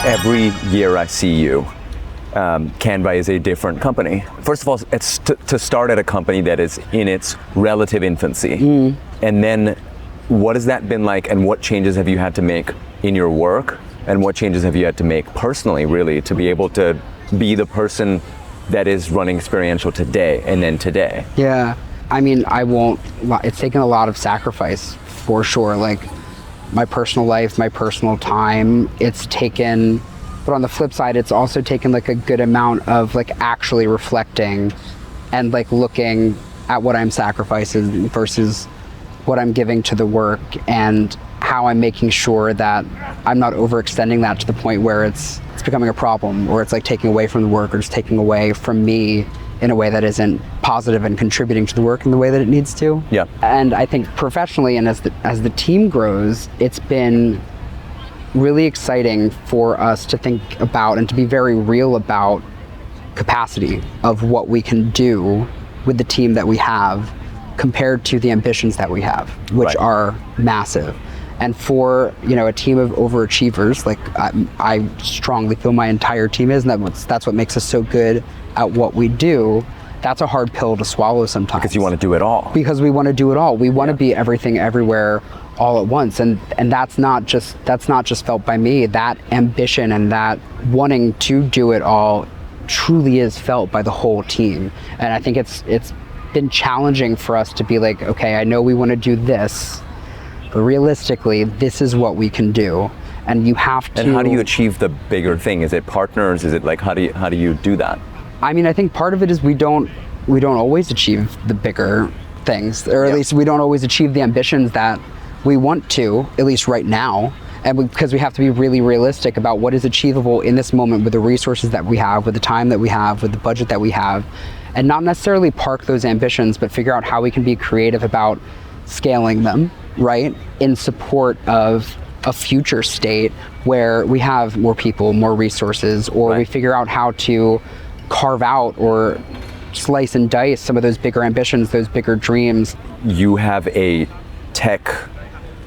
Every year I see you, Canva is a different company. First of all, it's to start at a company that is in its relative infancy. And then what has that been like, and what changes have you had to make in your work, and what changes have you had to make personally, really, to be able to be the person that is running experiential today and then today? Yeah, I mean, it's taken a lot of sacrifice for sure. Like my personal life, my personal time, it's taken, but on the flip side, it's also taken like a good amount of like actually reflecting and like looking at what I'm sacrificing versus what I'm giving to the work, and how I'm making sure that I'm not overextending that to the point where it's becoming a problem, or it's like taking away from the work, or just taking away from me in a way that isn't positive and contributing to the work in the way that it needs to. Yeah. And I think professionally, and as the team grows, it's been really exciting for us to think about and to be very real about capacity of what we can do with the team that we have compared to the ambitions that we have, which are massive. And for, you know, a team of overachievers, like I strongly feel my entire team is, and that's what makes us so good at what we do. That's a hard pill to swallow sometimes. Because you want to do it all. Because we want to do it all. We want to be everything everywhere all at once. And that's not just felt by me. That ambition and that wanting to do it all truly is felt by the whole team. And I think it's been challenging for us to be like, okay, I know we want to do this, but realistically, this is what we can do. And you have to. And how do you achieve the bigger thing? Is it partners? Is it like, how do you do that? I mean, I think part of it is we don't always achieve the bigger things, or at least we don't always achieve the ambitions that we want to, at least right now. And because we have to be really realistic about what is achievable in this moment with the resources that we have, with the time that we have, with the budget that we have, and not necessarily park those ambitions, but figure out how we can be creative about scaling them, right? In support of a future state where we have more people, more resources, or we figure out how to carve out or slice and dice some of those bigger ambitions, those bigger dreams. You have a tech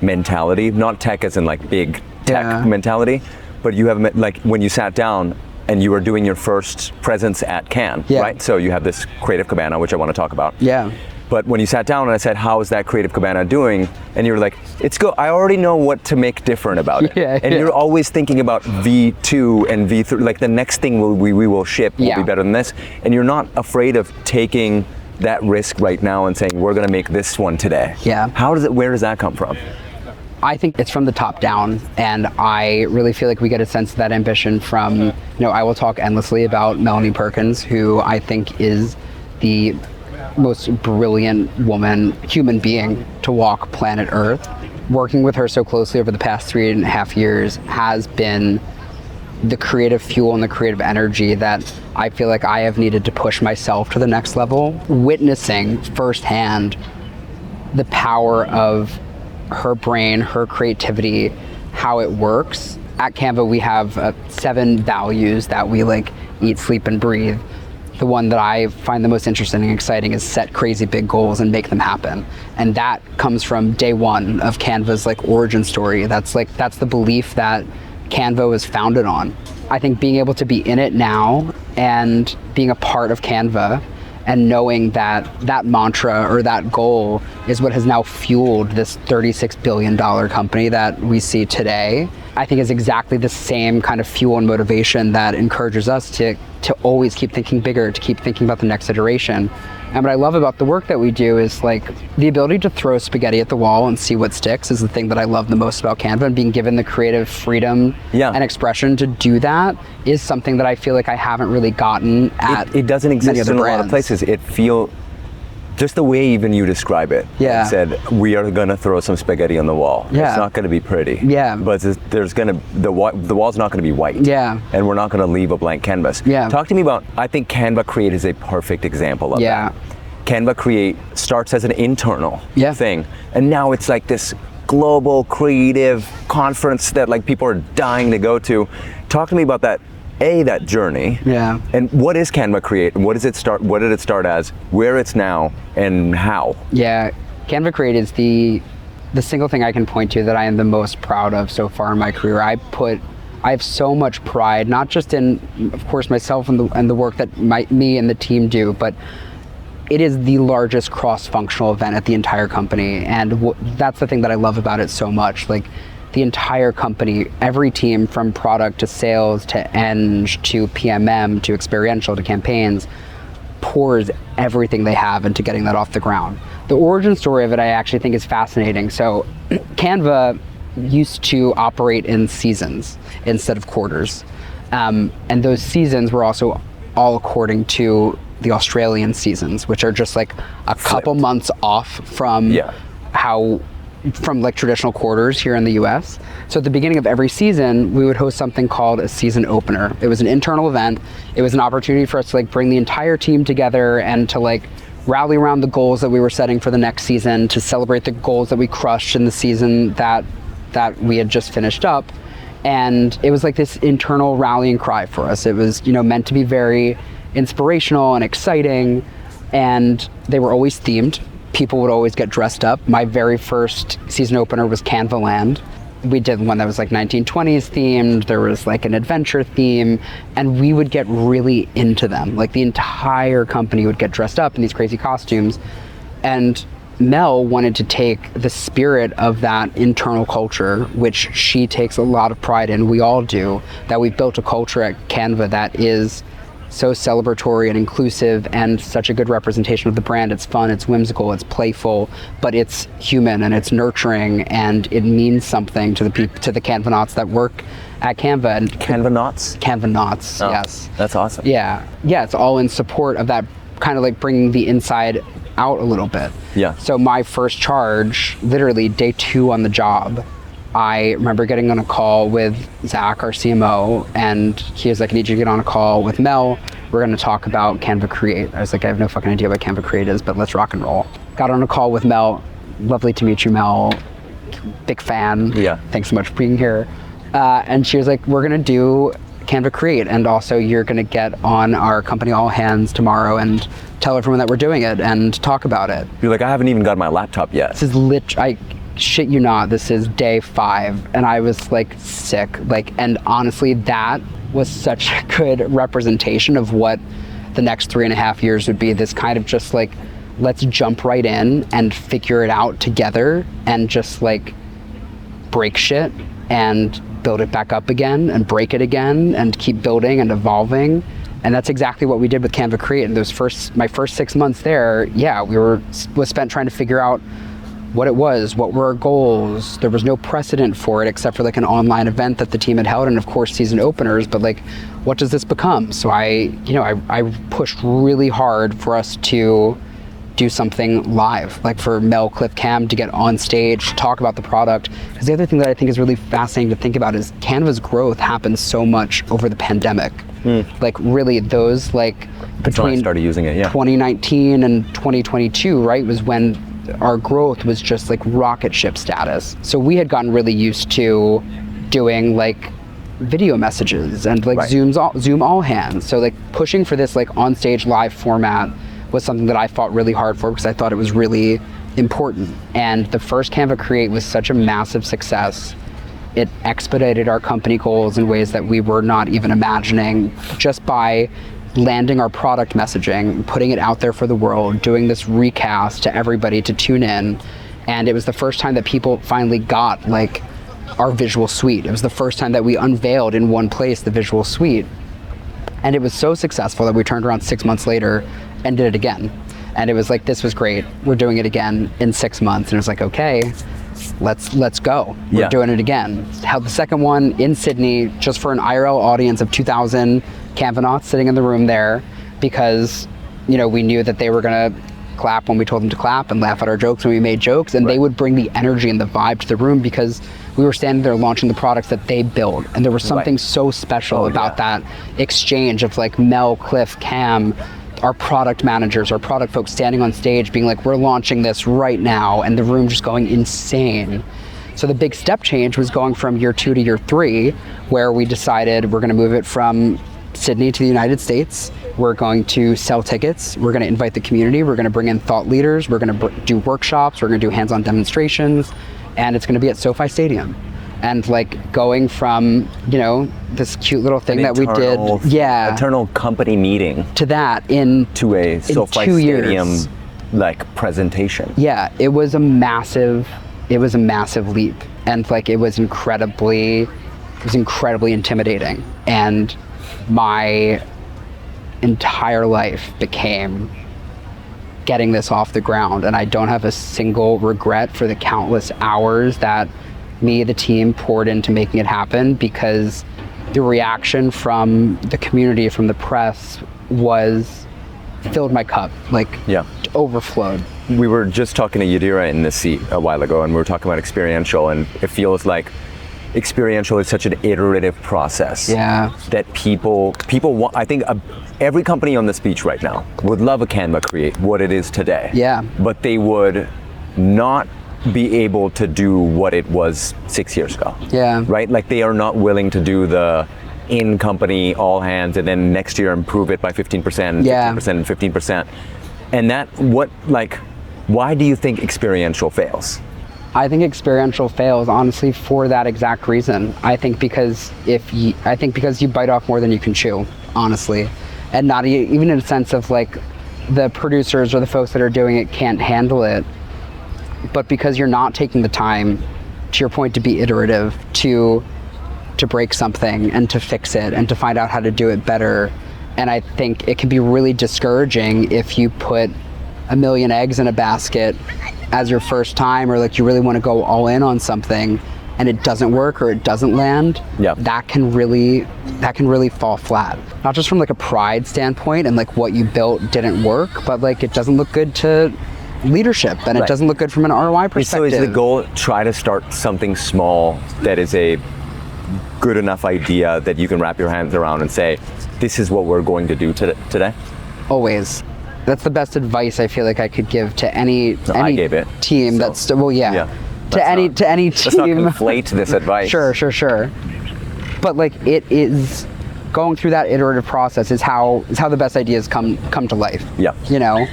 mentality, not tech as in like big tech mentality, but you have like when you sat down and you were doing your first presence at Cannes, right? So you have this Creative Cabana, which I want to talk about. Yeah. But when you sat down and I said, how is that Creative Cabana doing? And you were like, it's good. I already know what to make different about it. And you're always thinking about V2 and V3, like the next thing we will ship will be better than this. And you're not afraid of taking that risk right now and saying, we're going to make this one today. Yeah. Where does that come from? I think it's from the top down, and I really feel like we get a sense of that ambition from, you know, I will talk endlessly about Melanie Perkins, who I think is the most brilliant human being to walk planet Earth. Working with her so closely over the past 3.5 years has been the creative fuel and the creative energy that I feel like I have needed to push myself to the next level. Witnessing firsthand the power of her brain, her creativity, how it works. At Canva, we have 7 values that we like eat, sleep, and breathe. The one that I find the most interesting and exciting is set crazy big goals and make them happen. And that comes from day one of Canva's like origin story. That's the belief that Canva was founded on. I think being able to be in it now and being a part of Canva and knowing that that mantra or that goal is what has now fueled this $36 billion company that we see today, I think is exactly the same kind of fuel and motivation that encourages us to always keep thinking bigger, to keep thinking about the next iteration. And what I love about the work that we do is like the ability to throw spaghetti at the wall and see what sticks is the thing that I love the most about Canva, and being given the creative freedom and expression to do that is something that I feel like I haven't really gotten at. It doesn't exist in a lot of places. Just the way even you describe it. Yeah. Said, we are gonna throw some spaghetti on the wall. Yeah. It's not gonna be pretty. Yeah. But the wall's not gonna be white. Yeah. And we're not gonna leave a blank canvas. Yeah. Talk to me about, I think Canva Create is a perfect example of that. Canva Create starts as an internal thing. And now it's like this global creative conference that like people are dying to go to. Talk to me about that. That journey. Yeah. And what is Canva Create? And what did it start as, where it's now, and how? Yeah. Canva Create is the single thing I can point to that I am the most proud of so far in my career. I have so much pride, not just in, of course, myself and the work that me and the team do, but it is the largest cross-functional event at the entire company. And that's the thing that I love about it so much. Like, the entire company, every team from product to sales to eng to PMM to experiential to campaigns pours everything they have into getting that off the ground. The origin story of it I actually think is fascinating. So Canva used to operate in seasons instead of quarters. And those seasons were also all according to the Australian seasons, which are just like a couple months off from from like traditional quarters here in the US. So at the beginning of every season, we would host something called a season opener. It was an internal event. It was an opportunity for us to like bring the entire team together and to like rally around the goals that we were setting for the next season, to celebrate the goals that we crushed in the season that we had just finished up. And it was like this internal rallying cry for us. It was, meant to be very inspirational and exciting, and they were always themed. People would always get dressed up. My very first season opener was Canva Land. We did one that was like 1920s themed. There was like an adventure theme, and we would get really into them. Like, the entire company would get dressed up in these crazy costumes. And Mel wanted to take the spirit of that internal culture, which she takes a lot of pride in, we all do, that we've built a culture at Canva that is so celebratory and inclusive and such a good representation of the brand. It's fun, it's whimsical, it's playful, but it's human and it's nurturing, and it means something to the Canvanauts that work at Canva. And Canvanauts? Canvanauts, oh, yes. That's awesome. Yeah, it's all in support of that, kind of like bringing the inside out a little bit. Yeah. So my first charge, literally day 2 on the job, I remember getting on a call with Zach, our CMO, and he was like, I need you to get on a call with Mel. We're going to talk about Canva Create. I was like, I have no fucking idea what Canva Create is, but let's rock and roll. Got on a call with Mel. Lovely to meet you, Mel. Big fan. Yeah. Thanks so much for being here. And she was like, we're going to do Canva Create, and also you're going to get on our company all hands tomorrow and tell everyone that we're doing it and talk about it. You're like, I haven't even got my laptop yet. This is I shit you not, this is day 5, and I was like sick. And honestly, that was such a good representation of what the next 3.5 years would be. This kind of just like, let's jump right in and figure it out together and just like break shit and build it back up again and break it again and keep building and evolving. And that's exactly what we did with Canva Create. And my first 6 months there, was spent trying to figure out what it was, what were our goals. There was no precedent for it except for like an online event that the team had held, and of course season openers, but like, what does this become? So I pushed really hard for us to do something live, like for Mel, Cliff, Cam to get on stage, to talk about the product. Because the other thing that I think is really fascinating to think about is Canva's growth happened so much over the pandemic. Like really those like between I started using it, 2019 and 2022, right, was when our growth was just like rocket ship status. So we had gotten really used to doing like video messages and like Zoom all hands. So like pushing for this like on stage live format was something that I fought really hard for because I thought it was really important. And the first Canva Create was such a massive success. It expedited our company goals in ways that we were not even imagining, just by landing our product messaging, putting it out there for the world, doing this recast to everybody to tune in. And it was the first time that people finally got like our visual suite. It was the first time that we unveiled in one place the visual suite. And it was so successful that we turned around 6 months later and did it again. And it was like, this was great. We're doing it again in 6 months. And it was like, okay, let's go. We're doing it again. Held the second one in Sydney just for an IRL audience of 2,000 Canvanauts sitting in the room there, because we knew that they were gonna clap when we told them to clap and laugh at our jokes when we made jokes, and they would bring the energy and the vibe to the room because we were standing there launching the products that they build. And there was something so special about that exchange of like Mel, Cliff, Cam, our product managers, our product folks standing on stage being like, we're launching this right now, and the room just going insane. So the big step change was going from year 2 to year 3, where we decided we're gonna move it from Sydney to the United States, We're going to sell tickets. We're going to invite the community. We're going to bring in thought leaders. We're going to do workshops. We're going to do hands-on demonstrations, and it's going to be at SoFi Stadium. And like going from, you know, this cute little thing that we did, eternal company meeting, to that in a SoFi 2 Stadium years. like presentation. Yeah, it was a massive leap, and like it was incredibly intimidating, and my entire life became getting this off the ground, and I don't have a single regret for the countless hours that the team poured into making it happen, because the reaction from the community, from the press, filled my cup, like overflowed. We were just talking to Yadira in this seat a while ago, and we were talking about experiential, and it feels like experiential is such an iterative process that people want. I think every company on this beach right now would love a Canva Create, what it is today. But they would not be able to do what it was 6 years ago. Right? Like they are not willing to do the in-company all hands and then next year improve it by 15%, 15% and 15%. And why do you think experiential fails? I think experiential fails, honestly, for that exact reason. I think because you bite off more than you can chew, honestly. And not even in a sense of like the producers or the folks that are doing it can't handle it, but because you're not taking the time, to your point, to be iterative, to break something and to fix it and to find out how to do it better. And I think it can be really discouraging if you put a million eggs in a basket as your first time, or like you really want to go all in on something and it doesn't work or it doesn't land. That can really fall flat. Not just from like a pride standpoint and like what you built didn't work, but like it doesn't look good to leadership, and it doesn't look good from an ROI perspective. So is the goal try to start something small that is a good enough idea that you can wrap your hands around and say, this is what we're going to do today? Always. That's the best advice I feel like I could give to any I gave it. team. So, to any team. Let's not conflate this advice. Sure. But like it is, going through that iterative process is how the best ideas come to life. You know,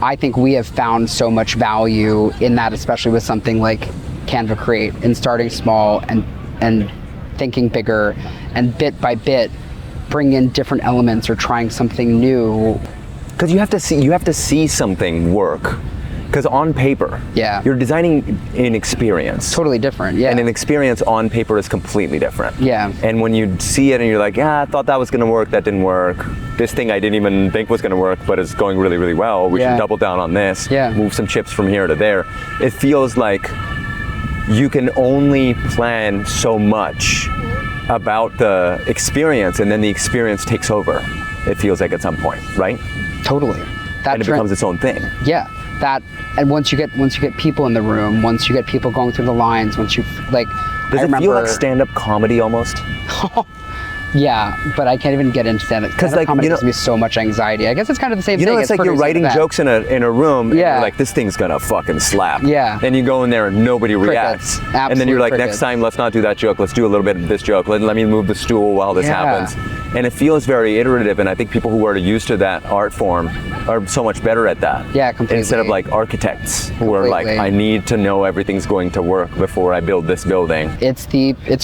I think we have found so much value in that, especially with something like Canva Create, in starting small and thinking bigger, and bit by bit bring in different elements or trying something new. Because you have to see something work. Because on paper, you're designing an experience. Totally different, And an experience on paper is completely different. And when you see it and you're like, I thought that was going to work, that didn't work. This thing I didn't even think was going to work, but it's going really, really well. We should double down on this. Move some chips from here to there. It feels like you can only plan so much about the experience, and then the experience takes over. It feels like at some point, right? Totally. And it becomes its own thing. And once you get people in the room, once you get people going through the lines, once you like, does it feel like stand-up comedy almost? Yeah, but I can't even get into stand-up because like comedy gives me so much anxiety. I guess it's kind of the same thing. It's like you're writing jokes in a room, and you're like, this thing's gonna fucking slap. And you go in there and nobody reacts. And then you're like, next time, let's not do that joke. Let's do a little bit of this joke. Let me move the stool while this happens. And it feels very iterative, and I think people who are used to that art form are so much better at that. Completely. Instead of like architects who are like, I need to know everything's going to work before I build this building. It's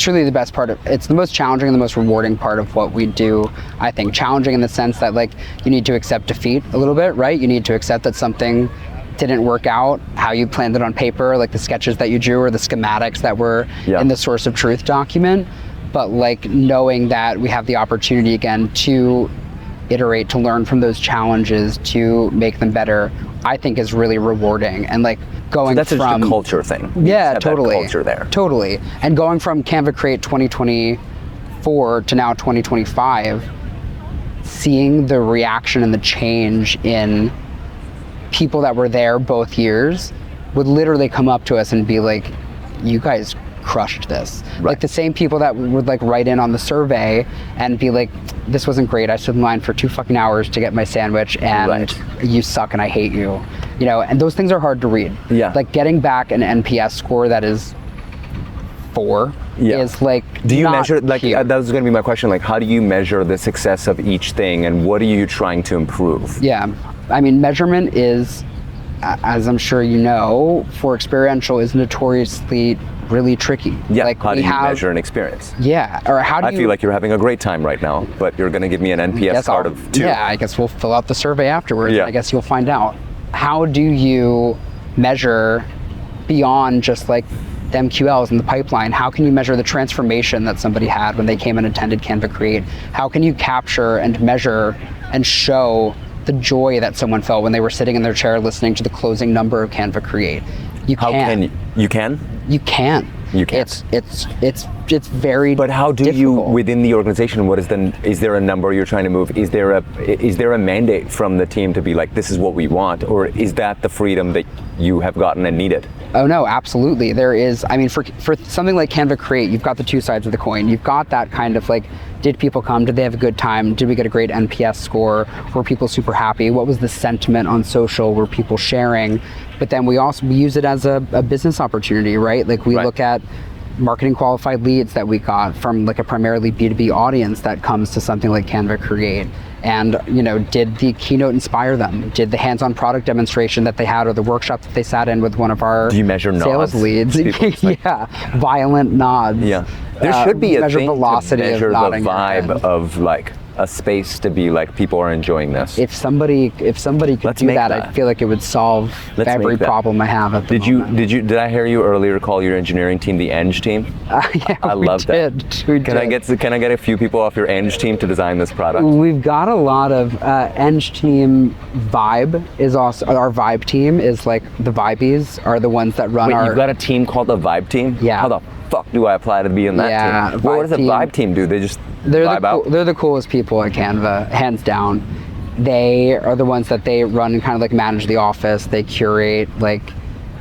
truly the best part it's the most challenging and the most rewarding part of what we do. I think challenging in the sense that like you need to accept defeat a little bit, right? You need to accept that something didn't work out how you planned it on paper, like the sketches that you drew or the schematics that were in the source of truth document. But like knowing that we have the opportunity again to iterate, to learn from those challenges, to make them better, I think is really rewarding. And like going that's from just a culture thing. Totally. That culture there. Totally. And going from Canva Create 2024 to now 2025, seeing the reaction and the change in people that were there both years would literally come up to us and be like, you guys crushed this. Like the same people that would like write in on the survey and be like, this wasn't great. I stood in line for 2 fucking hours to get my sandwich and you suck and I hate you. You know, and those things are hard to read. Like getting back an NPS score that is 4 is like. Do you not measure, like, here. that was going to be my question, like, how do you measure the success of each thing, and what are you trying to improve? Yeah, I mean, measurement is, as I'm sure you know, for experiential is notoriously really tricky. Yeah, like how do you measure an experience? Yeah, or how do I feel like you're having a great time right now, but you're going to give me an NPS card of 2. Yeah, I guess we'll fill out the survey afterwards. Yeah. I guess you'll find out. How do you measure beyond just like the MQLs in the pipeline? How can you measure the transformation that somebody had when they came and attended Canva Create? How can you capture and measure and show the joy that someone felt when they were sitting in their chair listening to the closing number of Canva Create? You can. You can? You can. You can. It's very. But how do you, difficult. within the organization, what is is there a number you're trying to move? Is there a mandate from the team to be like, this is what we want, or is that the freedom that you have gotten and needed? Oh no, absolutely. There is. I mean, for something like Canva Create, you've got the 2 sides of the coin. You've got that kind of like, did people come? Did they have a good time? Did we get a great NPS score? Were people super happy? What was the sentiment on social? Were people sharing? But then we use it as a business opportunity, right? Like we look at marketing qualified leads that we got from like a primarily B2B audience that comes to something like Canva Create. And, you know, did the keynote inspire them? Did the hands-on product demonstration that they had, or the workshop that they sat in with one of our Do you measure sales nods? leads? Yeah, violent nods. Yeah, there should be a measure thing velocity to measure of the nodding your vibe head. of like a space to be like, people are enjoying this. If somebody could Let's do make that, I feel like it would solve Let's every make that. problem I have at the moment. Did I hear you earlier call your engineering team the Eng team? Yeah, I love that. Can I get a few people off your Eng team to design this product? We've got a lot of Eng team. Vibe is also our Vibe team. Is like the Vibies are the ones that run Wait, you've got a team called the Vibe team? Yeah. How the fuck do I apply to be in that team? What does a Vibe team do? They just vibe out? They're the coolest people at Canva, hands down. They are the ones that they run and kind of like manage the office. They curate, like,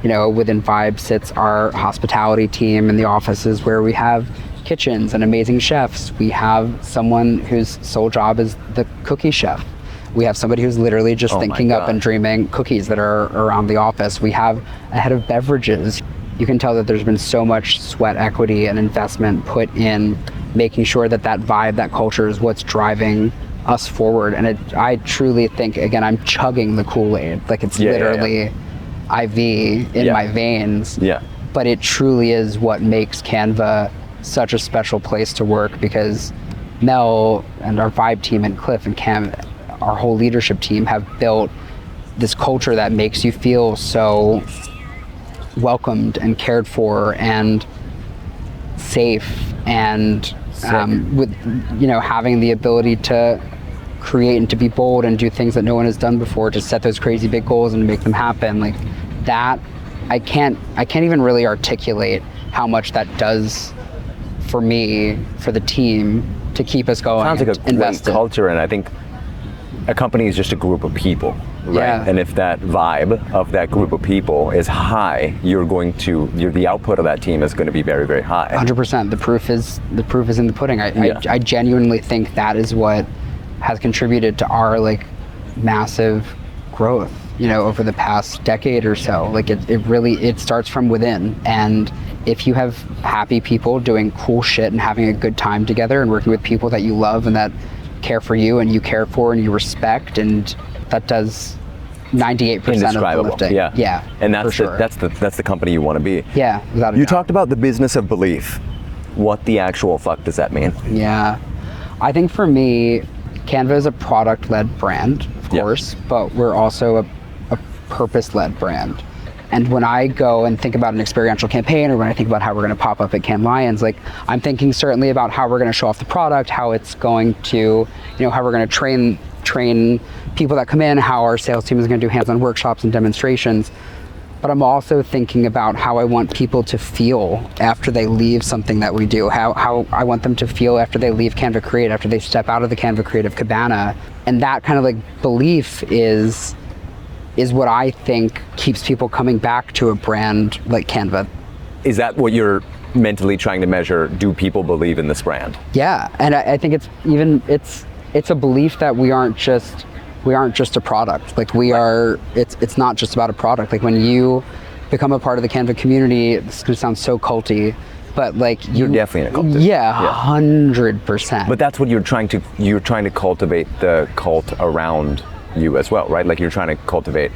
you know, within Vibe sits our hospitality team in the offices where we have kitchens and amazing chefs. We have someone whose sole job is the cookie chef. We have somebody who's literally just thinking up and dreaming cookies that are around the office. We have a head of beverages. You can tell that there's been so much sweat equity and investment put in making sure that vibe, that culture is what's driving us forward. And I truly think, again, I'm chugging the Kool-Aid. Like it's literally IV in my veins. Yeah. But it truly is what makes Canva such a special place to work, because Mel and our Vibe team and Cliff and Cam, our whole leadership team, have built this culture that makes you feel so welcomed and cared for and safe, and with, you know, having the ability to create and to be bold and do things that no one has done before, to set those crazy big goals and make them happen. Like that, I can't even really articulate how much that does for me, for the team, to keep us going. Sounds like a great culture, and I think a company is just a group of people, right? Yeah. And if that vibe of that group of people is high, the output of that team is going to be very, very high. 100%. The proof is in the pudding. I genuinely think that is what has contributed to our like massive growth, you know, over the past decade or so. Like it really starts from within. And if you have happy people doing cool shit and having a good time together and working with people that you love and that care for you and you care for and you respect, and that does 98% of the lifting. Yeah. And that's for sure. that's the company you want to be. Yeah, without a You doubt. talked about the business of belief. What the actual fuck does that mean? Yeah, I think for me, Canva is a product-led brand, of course, but we're also a purpose-led brand. And when I go and think about an experiential campaign, or when I think about how we're going to pop up at Cannes Lions, like I'm thinking certainly about how we're going to show off the product, how it's going to, you know, how we're going to train people that come in, how our sales team is going to do hands-on workshops and demonstrations. But I'm also thinking about how I want people to feel after they leave something that we do, how I want them to feel after they leave Canva Create, after they step out of the Canva Creative Cabana. And that kind of like belief is what I think keeps people coming back to a brand like Canva. Is that what you're mentally trying to measure? Do people believe in this brand? Yeah, and I think it's a belief that we aren't just a product. Like it's not just about a product. Like when you become a part of the Canva community, this is gonna sound so culty, but like You're definitely in a cult. Yeah, 100%. But that's what you're trying to cultivate the cult around you as well, right? Like you're trying to cultivate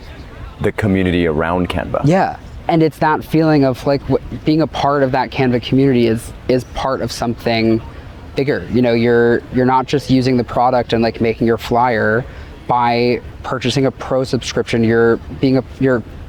the community around Canva. Yeah, and it's that feeling of like being a part of that Canva community is part of something bigger. You know, you're not just using the product and like making your flyer. By purchasing a pro subscription, you're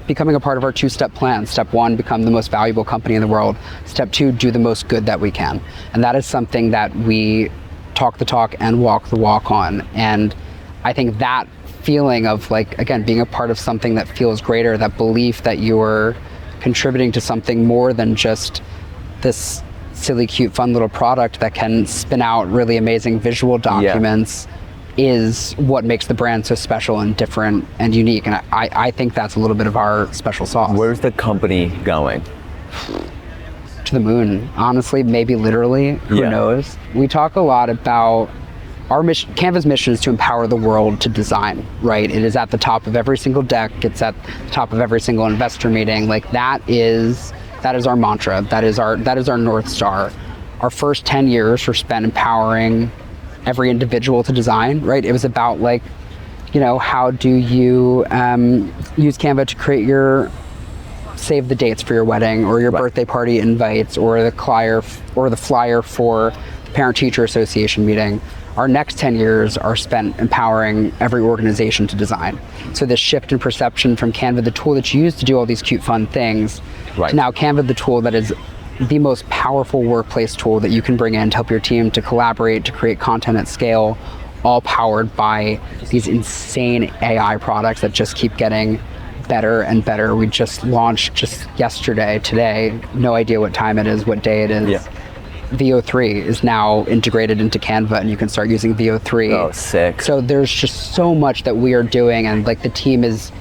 becoming a part of our 2-step plan. Step 1, become the most valuable company in the world. Step 2, do the most good that we can. And that is something that we talk the talk and walk the walk on. And I think that feeling of like, again, being a part of something that feels greater, that belief that you're contributing to something more than just this silly, cute, fun little product that can spin out really amazing visual documents. Is what makes the brand so special and different and unique. And I think that's a little bit of our special sauce. Where's the company going? To the moon, honestly, maybe literally, who knows? We talk a lot about our mission. Canva's mission is to empower the world to design, right? It is at the top of every single deck. It's at the top of every single investor meeting. Like that is our mantra. That is our North Star. Our first 10 years were spent empowering every individual to design, right? It was about like, you know, how do you use Canva to create your save the dates for your wedding or your birthday party invites or the flyer for the parent-teacher association meeting. Our next 10 years are spent empowering every organization to design. So this shift in perception from Canva, the tool that you use to do all these cute, fun things, to now Canva, the tool that is the most powerful workplace tool that you can bring in to help your team to collaborate, to create content at scale, all powered by these insane AI products that just keep getting better and better. We just launched just yesterday, today, no idea what time it is, what day it is. VO3 is now integrated into Canva and you can start using VO3. Oh, sick. So there's just so much that we are doing and like the team is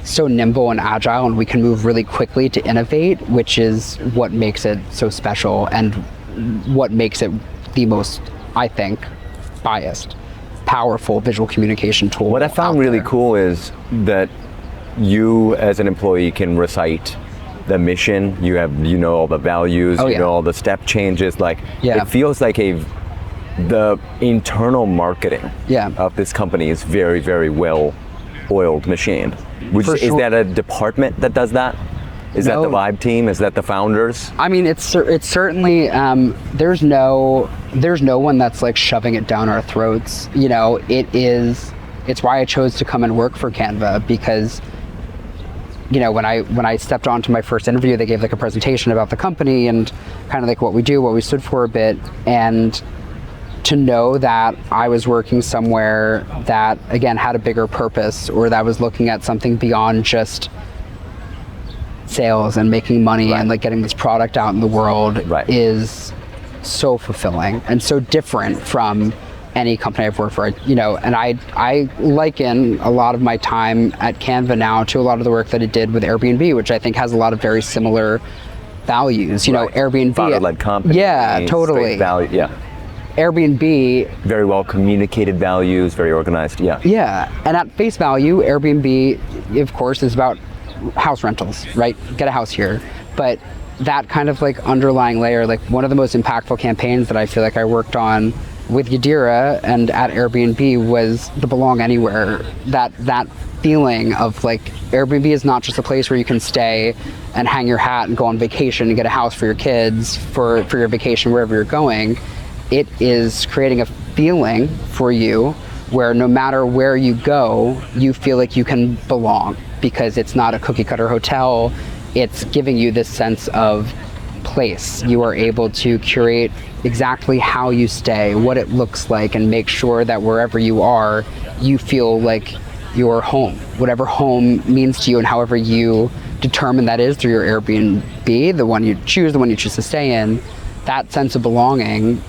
so nimble and agile and we can move really quickly to innovate, which is what makes it so special and what makes it the most, I think, biased, powerful visual communication tool. What I found really cool is that you as an employee can recite the mission, you know all the values, you know all the step changes, like it feels like the internal marketing of this company is very, very well oiled machine. Is that a department that does that? Is that the Vibe team? Is that the founders? I mean, it's certainly there's no one that's like shoving it down our throats. You know, it's why I chose to come and work for Canva because, you know, when I stepped onto my first interview, they gave like a presentation about the company and kind of like what we do, what we stood for a bit, and to know that I was working somewhere that, again, had a bigger purpose or that was looking at something beyond just sales and making money and like getting this product out in the world is so fulfilling and so different from any company I've worked for. You know, and I liken a lot of my time at Canva now to a lot of the work that it did with Airbnb, which I think has a lot of very similar values. You know, Airbnb. Founder-led company. Yeah, totally. Value, Airbnb, very well communicated values, very organized. Yeah, and at face value, Airbnb, of course, is about house rentals, right? Get a house here. But that kind of like underlying layer, like one of the most impactful campaigns that I feel like I worked on with Yadira and at Airbnb was the Belong Anywhere. That feeling of like Airbnb is not just a place where you can stay and hang your hat and go on vacation and get a house for your kids for your vacation wherever you're going. It is creating a feeling for you where no matter where you go, you feel like you can belong because it's not a cookie cutter hotel. It's giving you this sense of place. You are able to curate exactly how you stay, what it looks like, and make sure that wherever you are, you feel like you're home. Whatever home means to you and however you determine that is through your Airbnb, the one you choose to stay in, that sense of belonging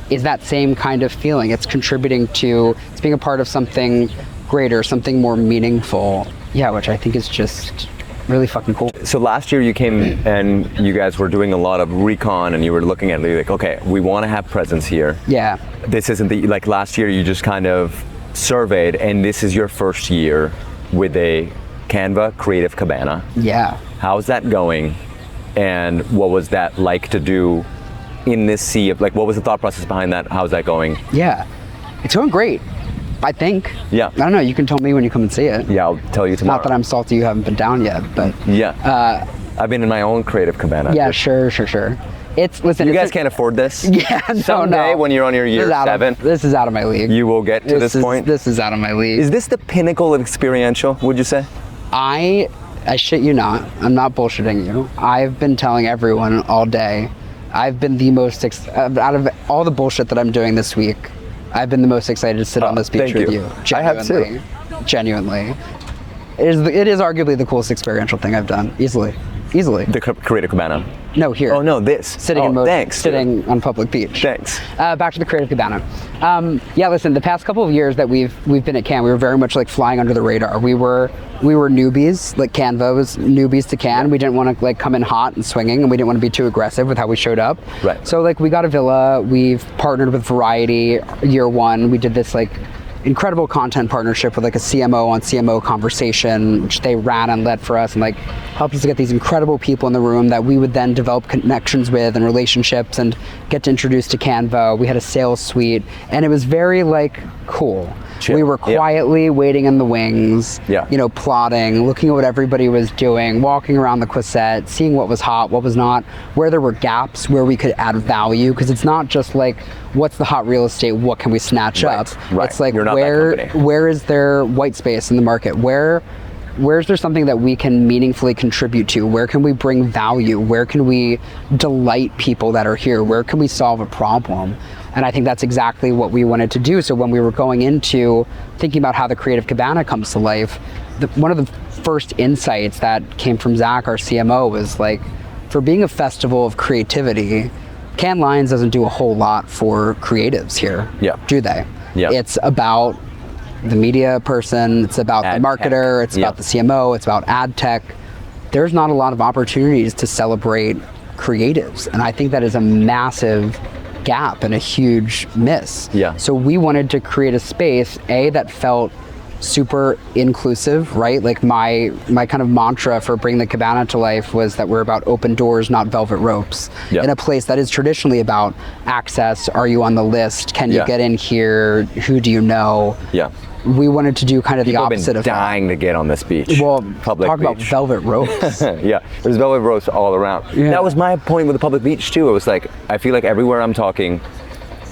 is that same kind of feeling. It's contributing to, it's being a part of something greater, something more meaningful. Yeah, which I think is just really fucking cool. So last year you came and you guys were doing a lot of recon and you were looking at it like, okay, we want to have presence here. Yeah. This isn't like last year you just kind of surveyed and this is your first year with a Canva Creative Cabana. Yeah. How's that going? And what was that like to do in this sea of, like, what was the thought process behind that? How's that going? Yeah, it's going great, I think. Yeah. I don't know, you can tell me when you come and see it. Yeah, I'll tell you tomorrow. Not that I'm salty you haven't been down yet, but. Yeah. I've been in my own creative cabana. Yeah, sure. Listen. You guys can't afford this? Yeah, no, Someday when you're on your year 7. This is out of my league. You will get to this point? This is out of my league. Is this the pinnacle of experiential, would you say? I shit you not. I'm not bullshitting you. I've been telling everyone all day, I've been the most, out of all the bullshit that I'm doing this week, I've been the most excited to sit on this beach with you. I have too. Genuinely. It is arguably the coolest experiential thing I've done. Easily. The Creative Cabana. No, here. Oh no, this. Sitting sitting on public beach. Thanks. Back to the Creative Cabana. Yeah, listen, the past couple of years that we've been at Cannes, we were very much like flying under the radar. We were newbies, like Canva was newbies to Cannes. We didn't want to like come in hot and swinging, and we didn't want to be too aggressive with how we showed up. Right. So like we got a villa, we've partnered with Variety year one. We did this like incredible content partnership with like a CMO on CMO conversation, which they ran and led for us and like helped us to get these incredible people in the room that we would then develop connections with and relationships and get to introduce to Canva. We had a sales suite and it was very like cool. Chill. We were quietly waiting in the wings, Yeah. you know, plotting, looking at what everybody was doing, walking around the Quisette, seeing what was hot, what was not, where there were gaps, where we could add value, because it's not just like, what's the hot real estate, what can we snatch up? Right. It's like, You're not that company. where is there white space in the market? Where's there something that we can meaningfully contribute to? Where can we bring value? Where can we delight people that are here? Where can we solve a problem? And I think that's exactly what we wanted to do. So when we were going into thinking about how the Creative Cabana comes to life, one of the first insights that came from Zach, our CMO, was like, for being a festival of creativity, Cannes Lions doesn't do a whole lot for creatives here, do they? Yeah. It's about the media person, it's about the marketer, it's about the CMO, it's about ad tech. There's not a lot of opportunities to celebrate creatives. And I think that is a massive gap and a huge miss. Yeah. So we wanted to create a space, that felt super inclusive, right? Like my kind of mantra for bringing the Cabana to life was that we're about open doors, not velvet ropes. Yeah. In a place that is traditionally about access, are you on the list? Can you get in here? Who do you know? Yeah. We wanted to do kind of People the opposite have been of dying to get on this beach. Well, public talk beach. about velvet ropes. Yeah, there's velvet ropes all around. Yeah. That was my point with the public beach too. It was like, I feel like everywhere I'm talking,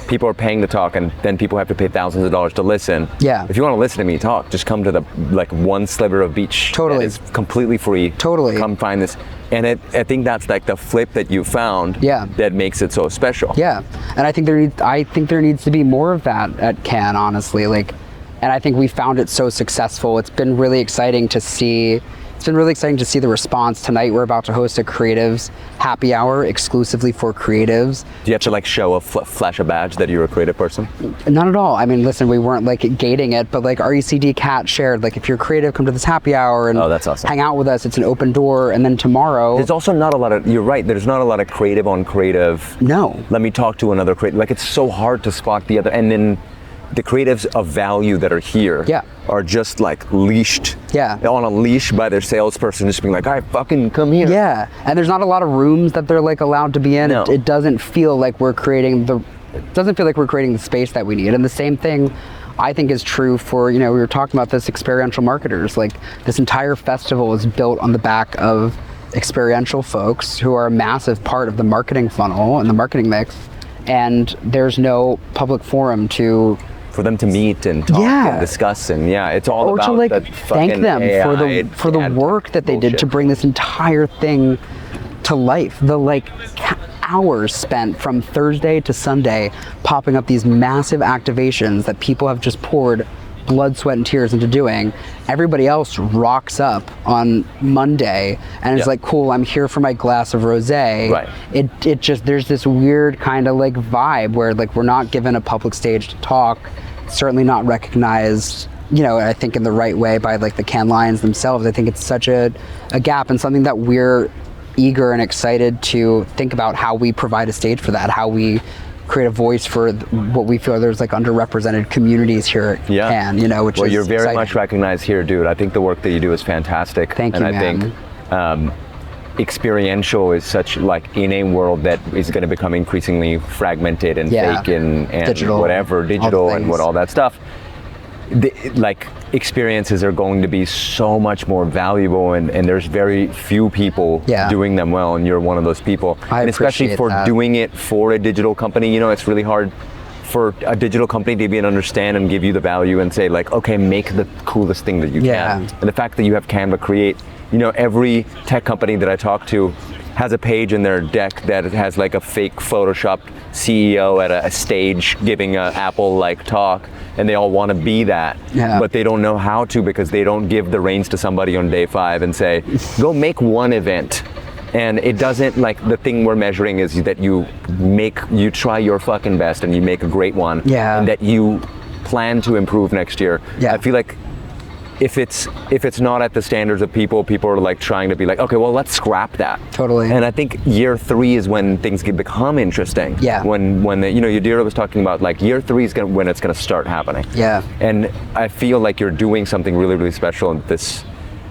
people are paying to talk, and then people have to pay thousands of dollars to listen. Yeah. If you want to listen to me talk, just come to the like one sliver of beach. Totally. It's completely free. Totally. Come find this. And I think that's like the flip that you found. Yeah. That makes it so special. Yeah, and I think there needs to be more of that at Cannes, honestly. Like, and I think we found it so successful. It's been really exciting to see. It's been really exciting to see the response. Tonight we're about to host a creatives happy hour exclusively for creatives. Do you have to like show flash a badge that you're a creative person? Not at all. I mean, listen, we weren't like gating it, but like RECD Cat shared, like if you're creative, come to this happy hour and that's awesome. hang out with us. It's an open door. And then tomorrow, There's also not a lot of, you're right, there's not a lot of creative on creative. No. Let me talk to another creative. Like it's so hard to spot the other, and then the creatives of value that are here are just like leashed on a leash by their salesperson, just being like, all right, fucking come here. Yeah, and there's not a lot of rooms that they're like allowed to be in. No. It doesn't feel like we're creating the space that we need. And the same thing I think is true for, we were talking about this, experiential marketers. Like this entire festival is built on the back of experiential folks who are a massive part of the marketing funnel and the marketing mix. And there's no public forum for them to meet and talk and discuss, and it's all about to like that thank them for the work that they did to bring this entire thing to life. The like hours spent from Thursday to Sunday popping up these massive activations that people have just poured blood, sweat, and tears into doing. Everybody else rocks up on Monday and is like, cool, I'm here for my glass of rosé. Right. It just, there's this weird kind of like vibe where like we're not given a public stage to talk, certainly not recognized, I think in the right way by like the Cannes Lions themselves. I think it's such a gap, and something that we're eager and excited to think about how we provide a stage for that, how we create a voice for what we feel there's like underrepresented communities here at Cannes, which is you're very exciting. much recognized here, dude. I think the work that you do is fantastic. Thank you, man. I think experiential is such like in a world that is going to become increasingly fragmented and fake and digital and what all that stuff. Like experiences are going to be so much more valuable, and there's very few people doing them well, and you're one of those people. And especially for doing it for a digital company, you know, it's really hard for a digital company to even understand and give you the value and say like, okay, make the coolest thing that you can. And the fact that you have Canva Create, you know, every tech company that I talk to has a page in their deck that has like a fake photoshopped CEO at a stage giving an Apple-like talk, and they all want to be that, but they don't know how to because they don't give the reins to somebody on day 5 and say, go make one event. And it doesn't, like, the thing we're measuring is that you try your fucking best and you make a great one, and that you plan to improve next year. I feel like if it's not at the standards of people are like trying to be like, okay, well, let's scrap that. Totally. And I think year 3 is when things can become interesting. When you know, Yadira was talking about like year 3 is when it's gonna start happening. And I feel like you're doing something really, really special in this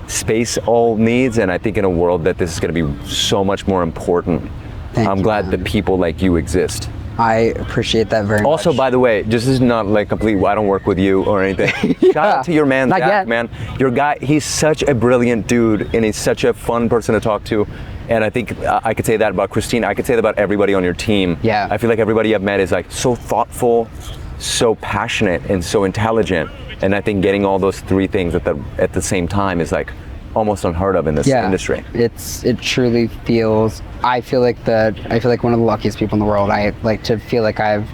space all needs, and I think in a world that this is going to be so much more important. I'm glad that people like you exist. I appreciate that very much. Also, by the way, just is not like complete, I don't work with you or anything. Shout out to your man, Zach, man. Your guy, he's such a brilliant dude, and he's such a fun person to talk to. And I think I could say that about Christine. I could say that about everybody on your team. I feel like everybody I've met is like so thoughtful, so passionate, and so intelligent. And I think getting all those 3 things at the same time is like almost unheard of in this industry. It truly feels. I feel like one of the luckiest people in the world. I like to feel like I've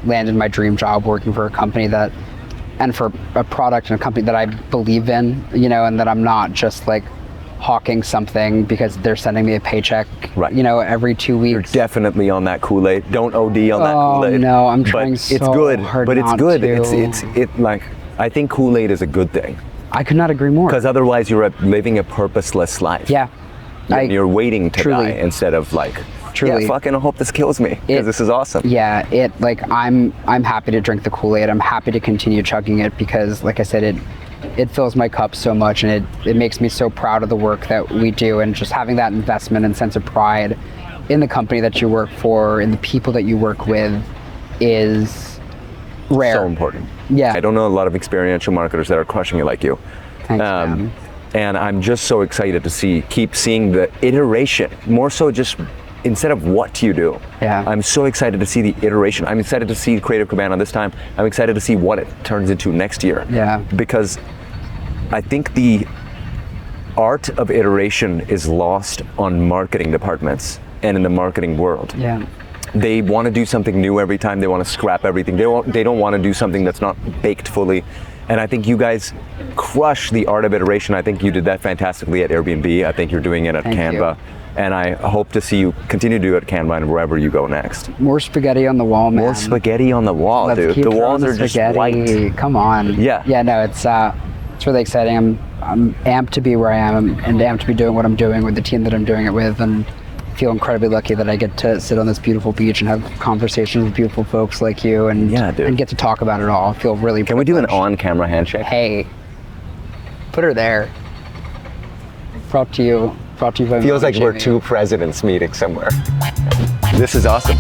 landed my dream job working for a company and for a product and a company that I believe in, you know, and that I'm not just like hawking something because they're sending me a paycheck, you know, every 2 weeks. You're definitely on that Kool-Aid. Don't OD on that Kool-Aid. No, I'm trying so hard. But it's good. It's like, I think Kool-Aid is a good thing. I could not agree more. Because otherwise you're living a purposeless life. You're waiting to die instead of like, fucking I hope this kills me because this is awesome. I'm happy to drink the Kool-Aid. I'm happy to continue chugging it because, like I said, it fills my cup so much, and it makes me so proud of the work that we do, and just having that investment and sense of pride in the company that you work for, in the people that you work with, is rare. So important. I don't know a lot of experiential marketers that are crushing it like you. Thanks, man. And I'm just so excited to keep seeing the iteration, more so just instead of what you do. I'm so excited to see the iteration. I'm excited to see Creative Cabana this time. I'm excited to see what it turns into next year. Because I think the art of iteration is lost on marketing departments and in the marketing world. They want to do something new every time. They want to scrap everything. They don't want to do something that's not baked fully. And I think you guys crush the art of iteration. I think you did that fantastically at Airbnb. I think you're doing it at Canva. And I hope to see you continue to do it at Canva and wherever you go next. More spaghetti on the wall, man. More spaghetti on the wall, dude. The walls are just white. Come on. No, it's really exciting. I'm amped to be where I am and amped to be doing what I'm doing with the team that I'm doing it with, and feel incredibly lucky that I get to sit on this beautiful beach and have conversations with beautiful folks like you, and get to talk about it all. I feel really Can we do an on-camera handshake? Hey, put her there. Brought to you by Feels like Jimmy. we're 2 presidents meeting somewhere. This is awesome.